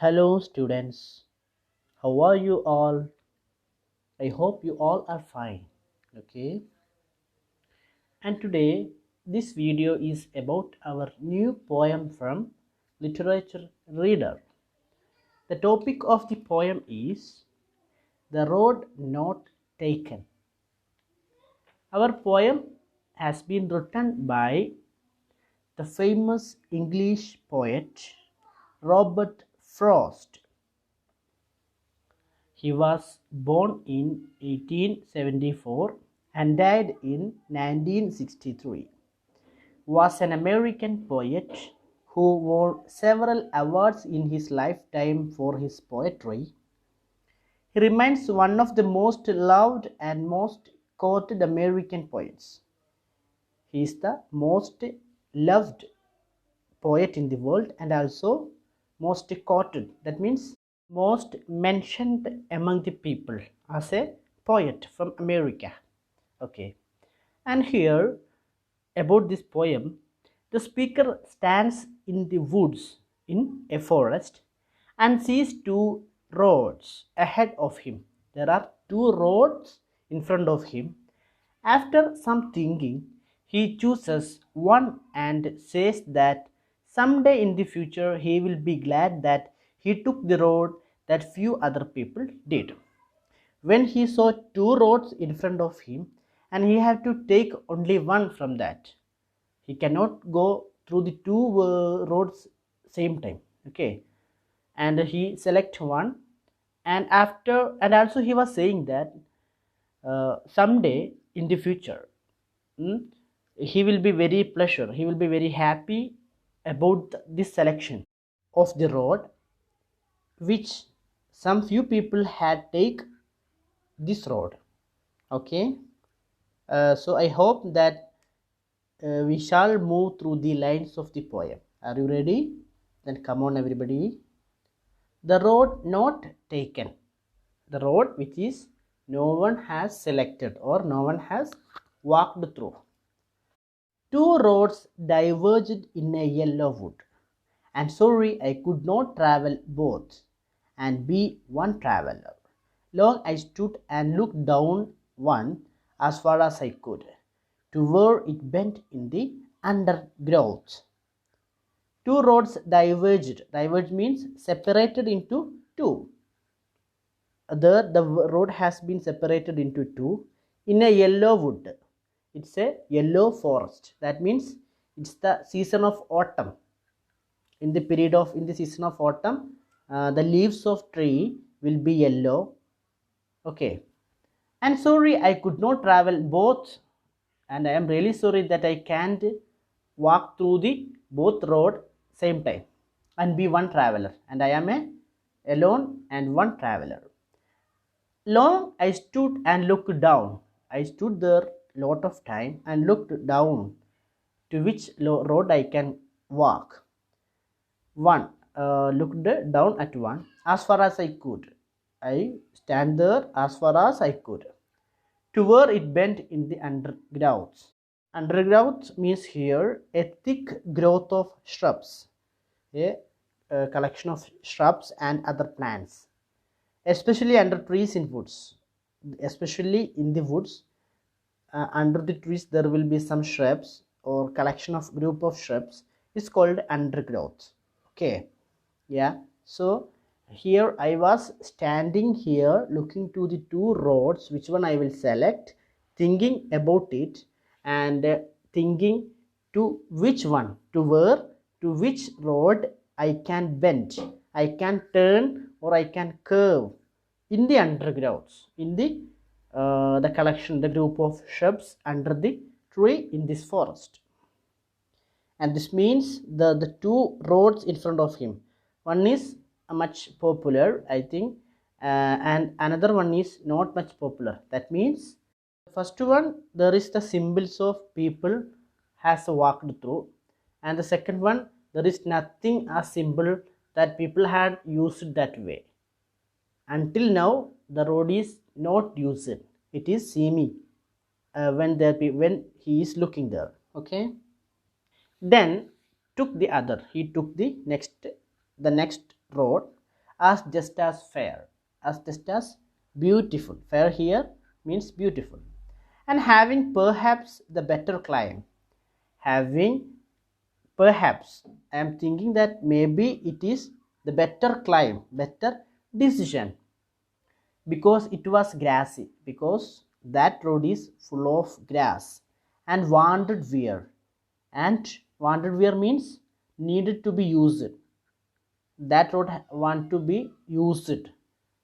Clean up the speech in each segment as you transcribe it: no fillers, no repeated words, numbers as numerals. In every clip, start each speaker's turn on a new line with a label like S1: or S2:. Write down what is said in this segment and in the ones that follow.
S1: Hello, students. How are you all? I hope you all are fine. Okay. And today, this video is about our new poem from Literature Reader. The topic of the poem is The Road Not Taken. Our poem has been written by the famous English poet Robert Frost. He was born in 1874 and died in 1963. Was an American poet who won several awards in his lifetime for his poetry. He remains one of the most loved and most quoted American poets. He is the most loved poet in the world and also most quoted. That means most mentioned among the people as a poet from America. Okay. And here about this poem, the speaker stands in the woods in a forest and sees two roads ahead of him. There are two roads in front of him. After some thinking, he chooses one and says that someday in the future he will be glad that he took the road that few other people did. When he saw two roads in front of him and he had to take only one from that, he cannot go through the two roads same time. Okay, and he select one, and after and also he was saying that someday in the future, mm, he will be very pleasure, he will be very happy about this selection of the road which some few people had take this road. Okay. So I hope that we shall move through the lines of the poem. Are you ready? Then come on, everybody. The road not taken. The road which is no one has selected or no one has walked through. Two roads diverged in a yellow wood, and sorry I could not travel both and be one traveler. Long I stood and looked down one as far as I could, to where it bent in the undergrowth. Two roads diverged. Diverged means separated into two. The road has been separated into two in a yellow wood. It's a yellow forest. That means it's the season of autumn. In the season of autumn, the leaves of tree will be yellow. Okay. And sorry I could not travel both, and I am really sorry that I can't walk through the both road same time and be one traveler, and I am a alone and one traveler. Long I stood and looked down. I stood there lot of time and looked down to which road I can walk. One, looked down at one as far as I could. I stand there as far as I could, to where it bent in the undergrowth. Undergrowth means here a thick growth of shrubs, a collection of shrubs and other plants, especially under trees in woods. Especially in the woods, under the trees there will be some shrubs or collection of group of shrubs. It's called undergrowth. Okay, yeah. So here I was standing here looking to the two roads, which one I will select, thinking about it, and thinking to which one, to where, to which road I can bend, I can turn, or I can curve in the undergrowths, in the collection, the group of shrubs under the tree in this forest. And this means the two roads in front of him, one is much popular, I think, and another one is not much popular. That means the first one there is the symbols of people has walked through, and the second one there is nothing as symbol that people had used that way. Until now the road is not used, it is semi when he is looking there. Okay. Then took the other, he took the next road, as just as fair, as just as beautiful. Fair here means beautiful. And having perhaps the better climb. Having perhaps, I am thinking that maybe it is the better climb, better decision, because it was grassy, because that road is full of grass, and wanted wear. And wanted wear means needed to be used. That road want to be used.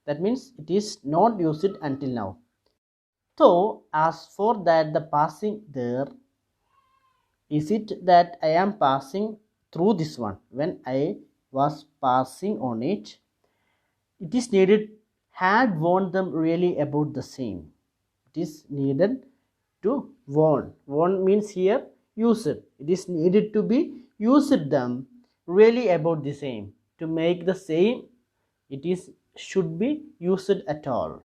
S1: That means it is not used until now. So as for that, the passing there, is it that I am passing through this one? When I was passing on it, it is needed, had warned them really about the same. It is needed to warn. Warn means here use it. It is needed to be used them really about the same. To make the same, it is should be used at all.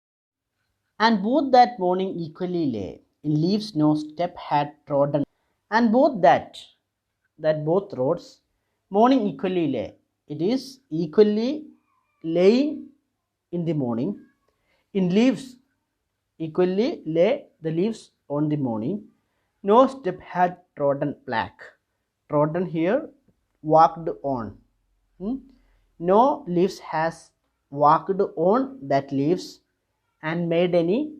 S1: And both that morning equally lay in leaves no step had trodden. And both roads morning equally lay. It is equally laying in the morning. In leaves equally lay the leaves on the morning. No step had trodden black. Trodden here walked on. No leaves has walked on that leaves and made any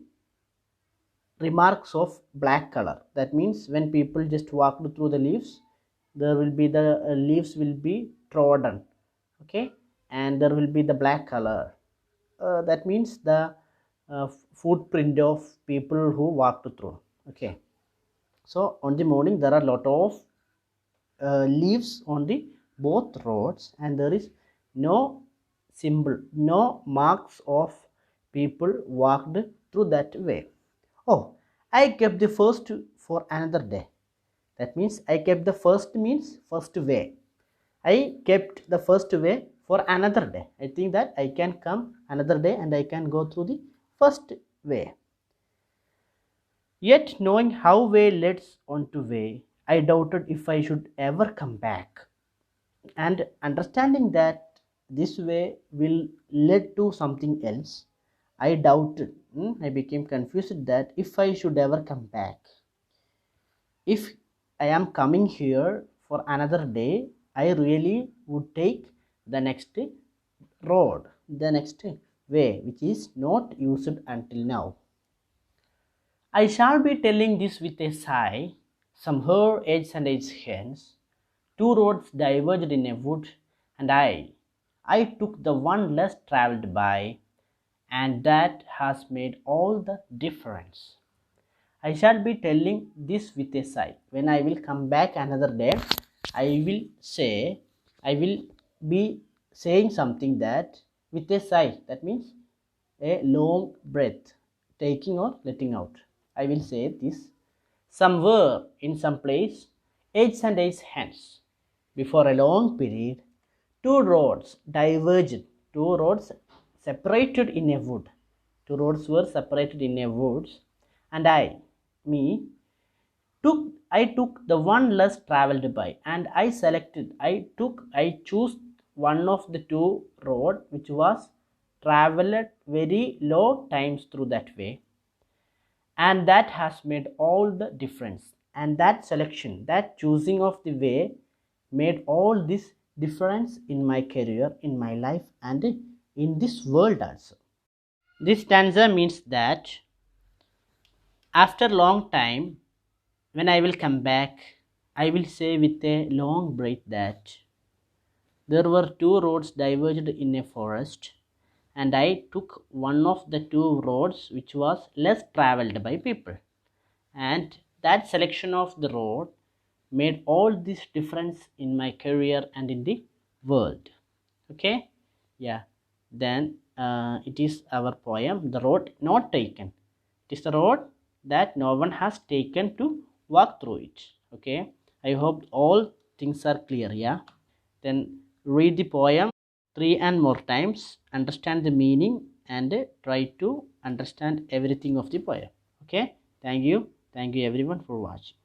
S1: remarks of black color. That means when people just walked through the leaves, there will be the leaves will be trodden, okay, and there will be the black color. That means the footprint of people who walked through. Okay, so on the morning there are a lot of leaves on the both roads, and there is no symbol, no marks of people walked through that way. Oh, I kept the first for another day. That means I kept the first means first way. I kept the first way for another day. I think that I can come another day and I can go through the first way. Yet knowing how way leads on to way, I doubted if I should ever come back. And understanding that this way will lead to something else, I doubted. I became confused that if I should ever come back. If I am coming here for another day, I really would take the next road, the next way, which is not used until now. I shall be telling this with a sigh. Some here edge and edge hence, two roads diverged in a wood, and I took the one less travelled by, and that has made all the difference. I shall be telling this with a sigh. When I will come back another day, I will be saying something that with a sigh. That means a long breath, taking or letting out. I will say this. Somewhere in some place, age and age hence, before a long period, two roads diverged, two roads separated in a wood. Two roads were separated in a woods, and I took the one less travelled by, and I chose one of the two road which was travelled very low times through that way, and that has made all the difference. And that selection, that choosing of the way, made all this difference in my career, in my life, and in this world also. This stanza means that after long time, when I will come back, I will say with a long breath that there were two roads diverged in a forest, and I took one of the two roads which was less travelled by people. And that selection of the road made all this difference in my career and in the world. Okay, yeah, then it is our poem, The Road Not Taken. It is the road that no one has taken to walk through it. Okay, I hope all things are clear. Yeah, then read the poem 3 and more times, understand the meaning, and try to understand everything of the poem. Okay, thank you everyone for watching.